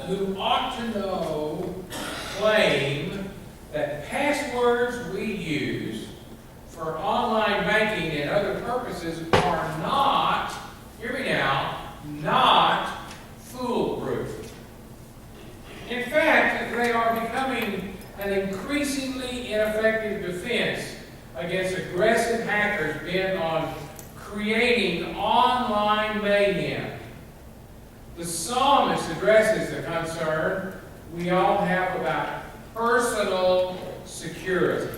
who ought to know claim that passwords we use for online banking and other purposes are not, hear me now, not foolproof. In fact, they are becoming an increasingly ineffective defense against aggressive hackers bent on creating online mayhem. The psalmist addresses the concern we all have about personal security.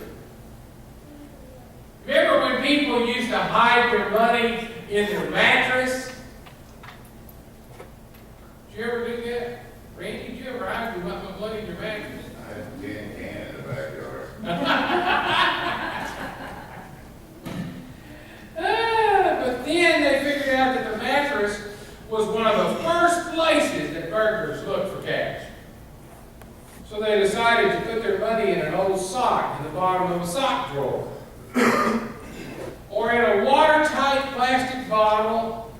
Remember when people used to hide their money in their mattress? Did you ever do that? Randy, did you ever hide your money in your mattress? I had a tin can in the backyard. But then they figured out that the mattress was one of the first places that burglars looked for cash. So they decided to put their money in an old sock in the bottom of a sock drawer. Or in a watertight plastic bottle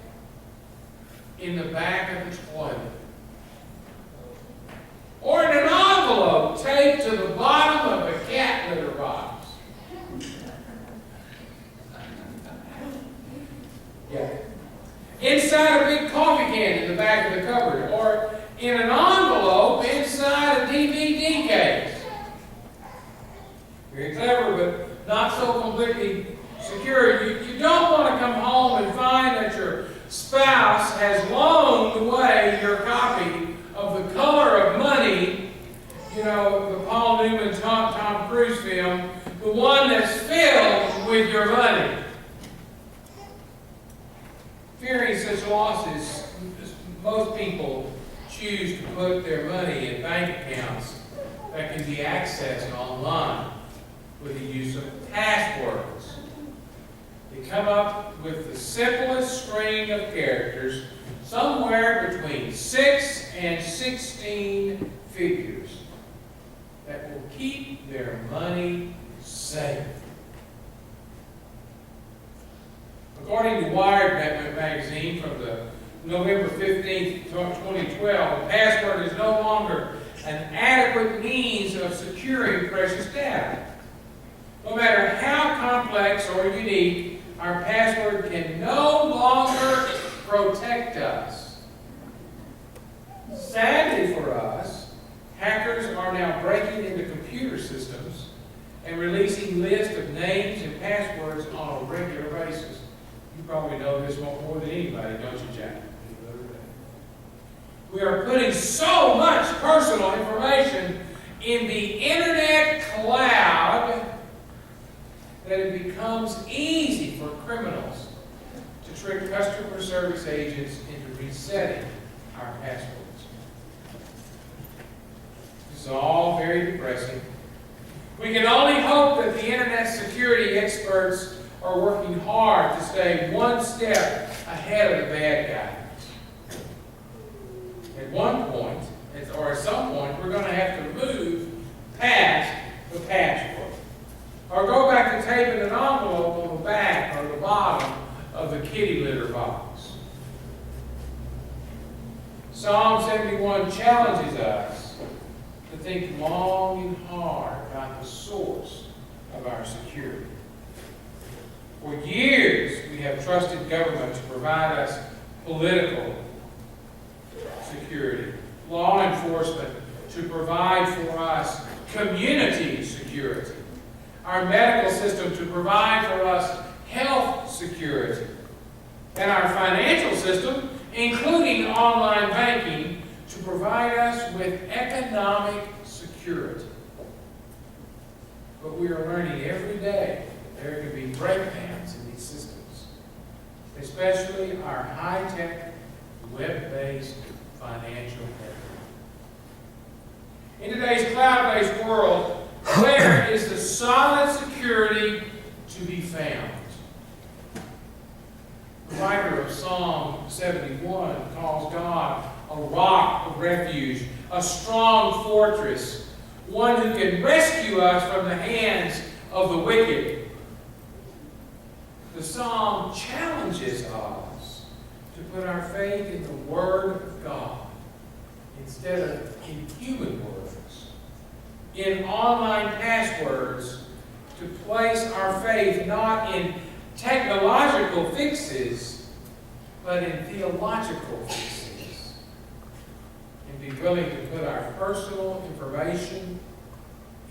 in the back of the toilet. Or in an envelope taped to the bottom of a cat litter box. Yeah. Inside a big coffee can in the back of the cupboard. Or in an envelope inside a DVD case. Very clever, but not so completely secure. You don't want to come home and find that your spouse has loaned away your copy of The Color of Money, you know, the Paul Newman, Tom Cruise film, the one that's filled with your money. Fearing such losses, most people choose to put their money in bank accounts that can be accessed online with the use of passwords. They come up with the simplest string of characters, somewhere between 6 and 16 figures, that will keep their money safe. According to Wired magazine from the November 15th, 2012, a password is no longer an adequate means of securing precious data. No matter how complex or unique, our password can no longer protect us. Sadly for us, hackers are now breaking into computer systems and releasing lists of names and passwords on a regular basis. You probably know this more than anybody, don't you, Jack? We are putting so much personal information in the internet cloud that it becomes easy for criminals to trick customer service agents into resetting our passwords. This is all very depressing. We can only hope that the internet security experts are working hard to stay one step ahead of the bad guy. At one point, or at some point, we're going to have to move past the password. Or go back to taping an envelope on the back or the bottom of the kitty litter box. Psalm 71 challenges us to think long and hard about the source of our security. For years, we have trusted government to provide us political security, law enforcement to provide for us community security, our medical system to provide for us health security, and our financial system, including online banking, to provide us with economic security. But we are learning every day that there can be breakdowns in these systems, especially our high-tech, web-based financial area. In today's cloud-based world, where is the solid security to be found? The writer of Psalm 71 calls God a rock of refuge, a strong fortress, one who can rescue us from the hands of the wicked. The psalm challenges us to put our faith in the Word of God, instead of in human words, in online passwords, to place our faith not in technological fixes, but in theological fixes, and be willing to put our personal information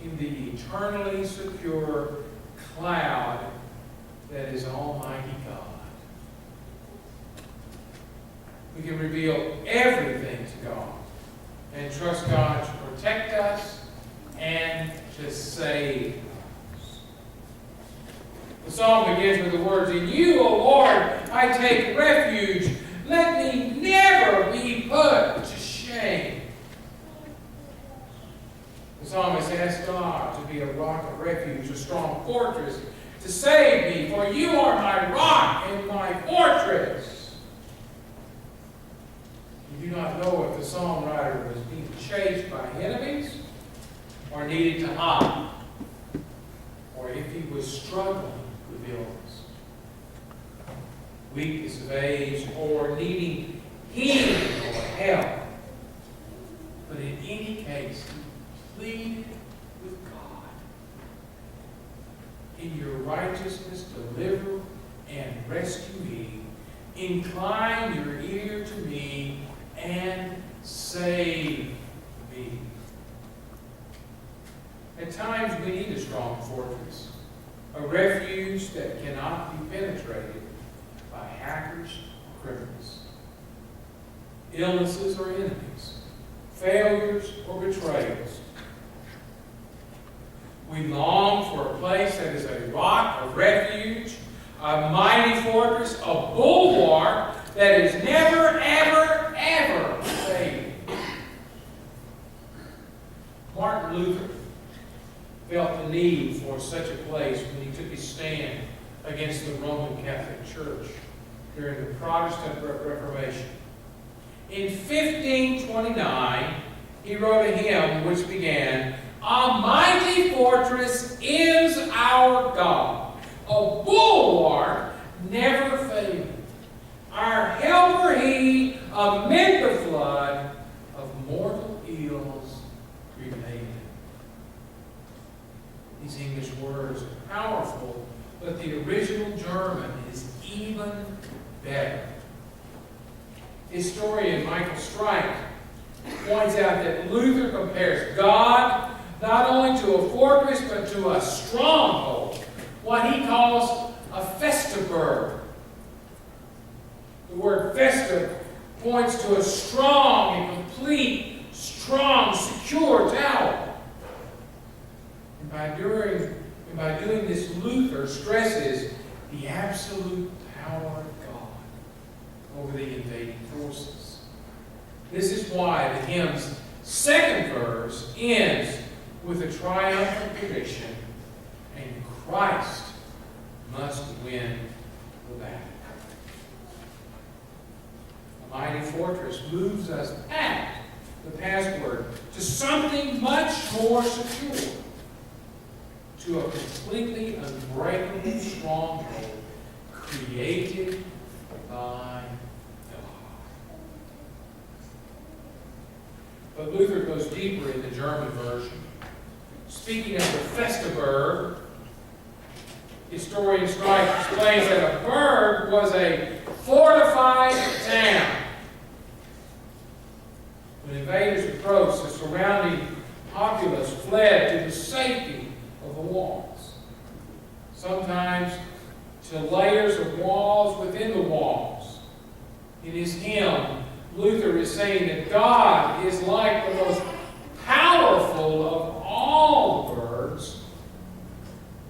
in the eternally secure cloud that is Almighty God. We can reveal everything to God and trust God to protect us and to save us. The psalm begins with the words, "In you, O Lord, I take refuge. Let me never be put to shame." The psalmist asks God to be a rock of refuge, a strong fortress, to save me, for you are my rock and my fortress. We do not know if the psalm writer was being chased by enemies or needed to hide, or if he was struggling with illness, weakness of age, or needing healing or help. But in any case, he pleaded with God. "In your righteousness, deliver and rescue me. Incline your ear to me and save me." At times we need a strong fortress, a refuge that cannot be penetrated by hackers or criminals, illnesses or enemies, failures or betrayals. We long for a place that is a rock of refuge, a mighty fortress, a bulwark that is never, ever, ever failing. Martin Luther felt the need for such a place when he took his stand against the Roman Catholic Church during the Protestant Reformation. In 1529, he wrote a hymn which began, "A mighty fortress is our God, a bulwark never failing. Our helper he, amid the flood of mortal ills prevailed." These English words are powerful, but the original German is even better. Historian Michael Strike points out that Luther compares God not only to a fortress, but to a stronghold, what he calls a Festburg. The word Festa points to a strong and complete, strong, secure tower. And by doing this, Luther stresses the absolute power of God over the invading forces. This is why the hymn's second verse ends with a triumphant prediction, and Christ must win the battle. A mighty fortress moves us past the password to something much more secure, to a completely unbreakable stronghold created by God. But Luther goes deeper in the German version. Speaking of the Festburg, historian Strike explains that a burg was a fortified town. When invaders approached, the surrounding populace fled to the safety of the walls, sometimes to layers of walls within the walls. In his hymn, Luther is saying that God is like the most powerful of all birds,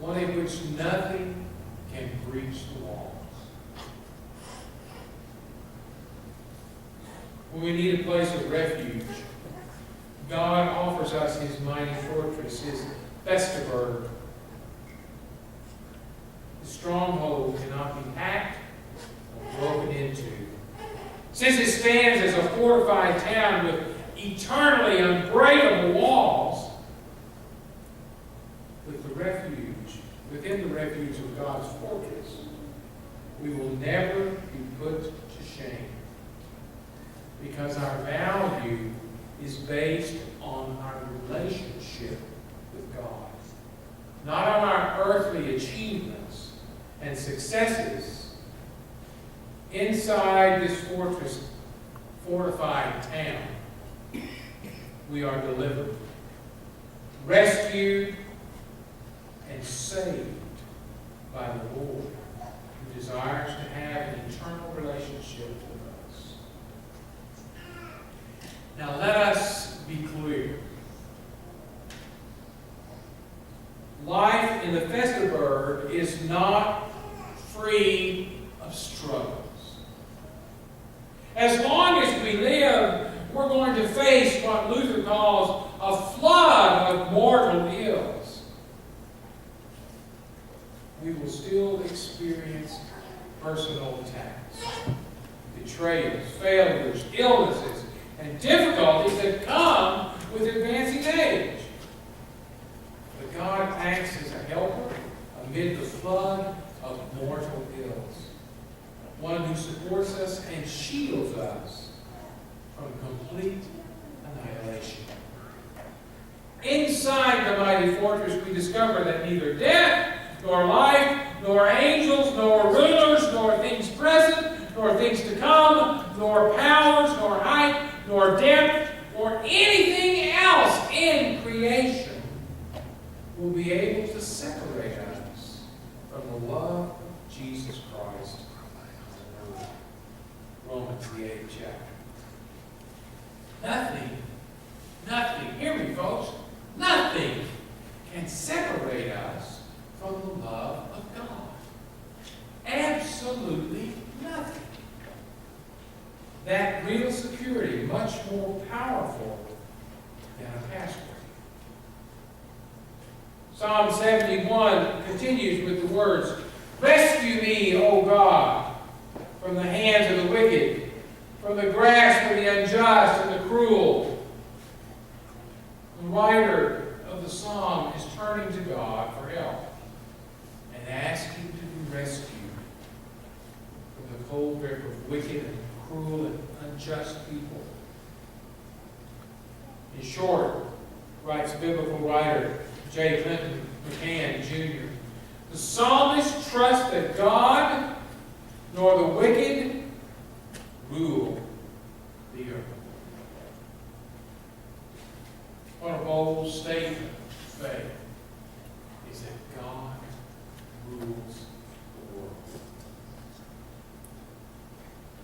one in which nothing can breach the walls. When we need a place of refuge, God offers us his mighty fortress, his Festburg. The stronghold cannot be hacked or broken into. Since it stands as a fortified town with eternally unbreakable walls, within the refuge of God's fortress, we will never be put to shame, because our value is based on our relationship with God, not on our earthly achievements and successes. Inside this fortified town, we are delivered, rescued, and saved by the Lord, who desires to have an eternal relationship with us. Now let us be clear. Life in the Festaburg is not free of struggles. As long as we live, we're going to face what Luther calls a flood of mortal ills. We will still experience personal attacks, betrayals, failures, illnesses, and difficulties that come with advancing age. But God acts as a helper amid the flood of mortal ills, one who supports us and shields us from complete annihilation. Inside the mighty fortress, we discover that neither death, nor life, nor angels, nor rulers, nor things present, nor things to come, nor powers, nor height, nor depth, or anything else in creation will be able to separate us from the love of Jesus Christ. Romans, the 8th chapter. Nothing, hear me folks, nothing can separate us from the love of God. Absolutely nothing. That real security, much more powerful than a password. Psalm 71 continues with the words, "Rescue me, O God, from the hands of the wicked, from the grasp of the unjust and the cruel." The writer of the psalm is turning to God for help and asking to be rescued from the cold grip of wicked and cruel and unjust people. In short, writes biblical writer J. Clinton McCann, Jr., the psalmist trusts that God nor the wicked rule the earth. What a bold statement of faith is that God rules the world.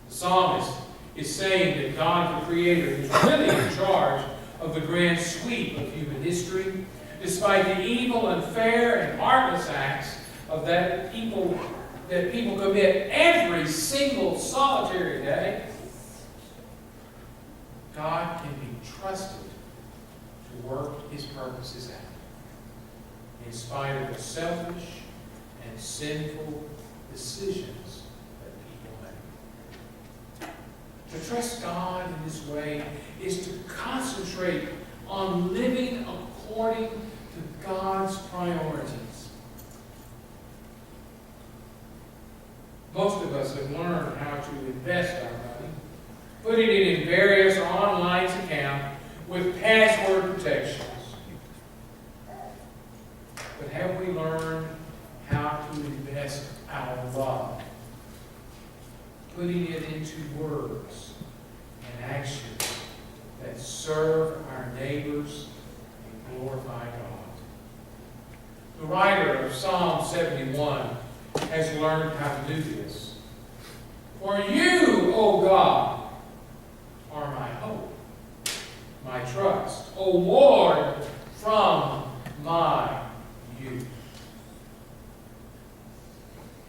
The psalmist is saying that God the Creator is really in charge of the grand sweep of human history, despite the evil, unfair, and heartless acts of that people commit every single solitary day. God can be trusted to work His purposes out, in spite of the selfish and sinful decisions that people make. To trust God in this way is to concentrate on living according to God's priorities. Most of us have learned how to invest our money, putting it in various online accounts with password protections. But have we learned how to invest our love, putting it into words and actions that serve our neighbors and glorify God? The writer of Psalm 71 has learned how to do this. For you, O God, are my hope, my trust. O Lord, from my youth.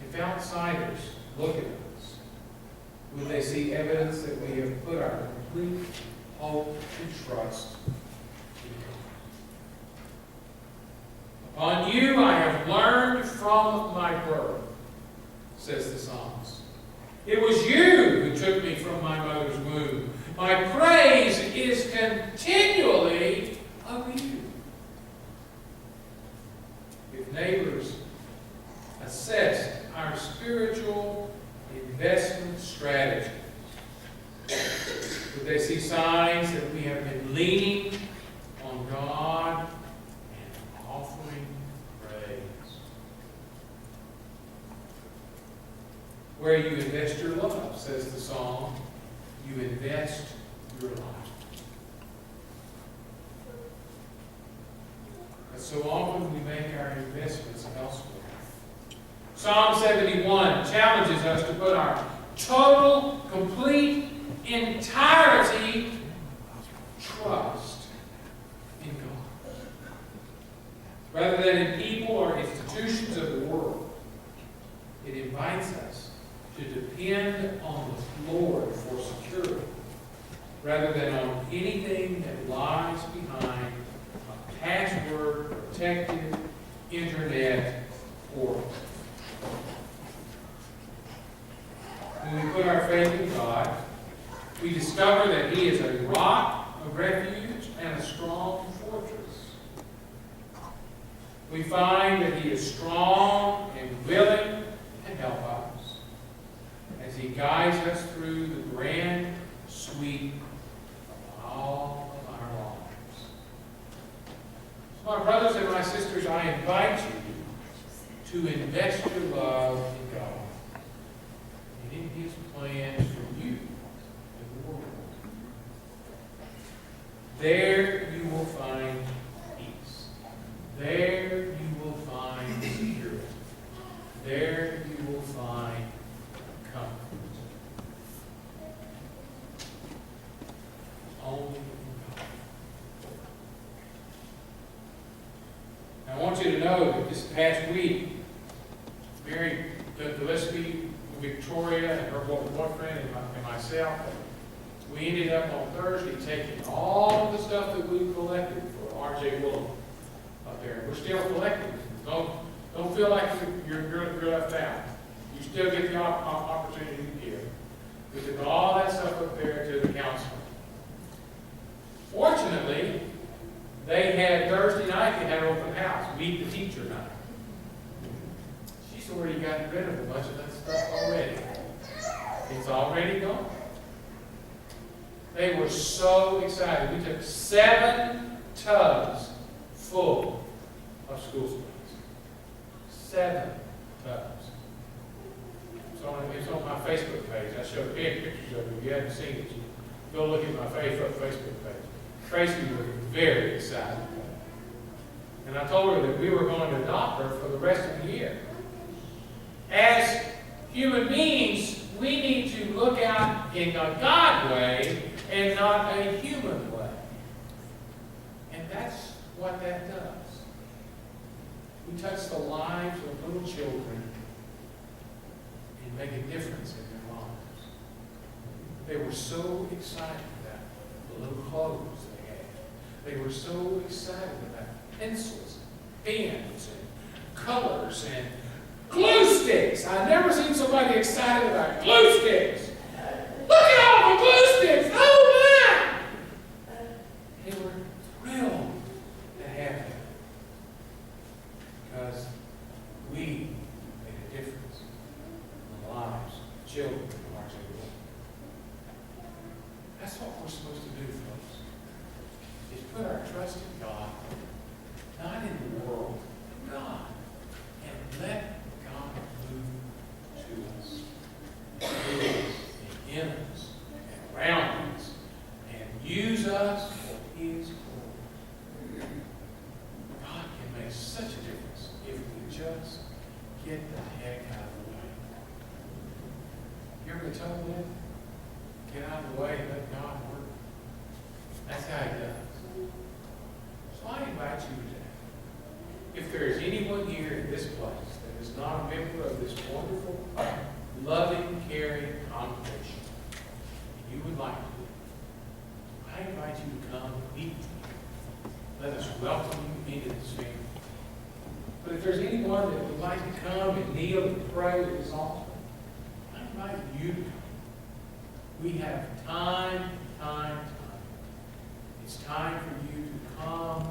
If outsiders look at us, would they see evidence that we have put our complete hope and trust in God? Upon you I have learned from my birth, says the psalmist. It was you who took me from my mother's womb. My praise is continually of you. If neighbors assessed our spiritual investment strategy, would they see signs that we have been leaning on God and offering praise. Where you invest your love, says the song, you invest your life. But so often we make our investments elsewhere. Psalm 71 challenges us to put our total, complete, entirety trust in God. Rather than in people or institutions of the world, it invites us to depend on the Lord for security, rather than on anything that lies behind a password-protected internet portal. When we put our faith in God, we discover that He is a rock of refuge and a strong fortress. We find that He is strong and willing to help us as He guides us through the grand sweep of all of our lives. So, my brothers and my sisters, I invite you to invest your love in God and in His plans for you in the world. There you will find peace. There you will find security. There you will find comfort. Only in God. I want you to know that this past week, Mary Gillespie, Victoria, and her boyfriend, and myself, we ended up on Thursday taking all of the stuff that we collected for R.J. Willem up there. We're still collecting. Don't feel like you're left out. You still get the opportunity to give. We took all that stuff up there to the counselor. Fortunately, they had Thursday night, they had an open house, meet the teacher night. She's already gotten rid of a bunch of that stuff already. It's already gone. They were so excited. We took 7 tubs full of school supplies. 7 tubs. It's on my Facebook page. I showed pictures of it. If you haven't seen it, you go look at my Facebook page. Tracy was very excited about it. And I told her that we were going to adopt her for the rest of the year. As human beings, we need to look out in a God way and not a human way. And that's what that does. We touch the lives of little children and make a difference in their lives. They were so excited about the little clothes they had. They were so excited about pencils, pens, and colors, and glue sticks. I've never seen somebody excited about glue sticks. Look at all the glue sticks! Oh my! They were thrilled to have them because we made a difference in the lives of children of our children. That's what we're supposed to do, folks. Is put our trust in God, not in the world, but God, and let God move to us, through us, and in us, and around us, and use us for His glory. God can make such a difference if we just get the heck out of the way. You ever been told that? Get out of the way and let God work. That's how He does. So I invite you today, if there is anyone here in this place that is not a member of this wonderful, loving, caring congregation, and you would like to be, I invite you to come and meet with me. Let us welcome you into this family. But if there's anyone that would like to come and kneel and pray at this altar, I invite you to come. We have time. It's time for you to come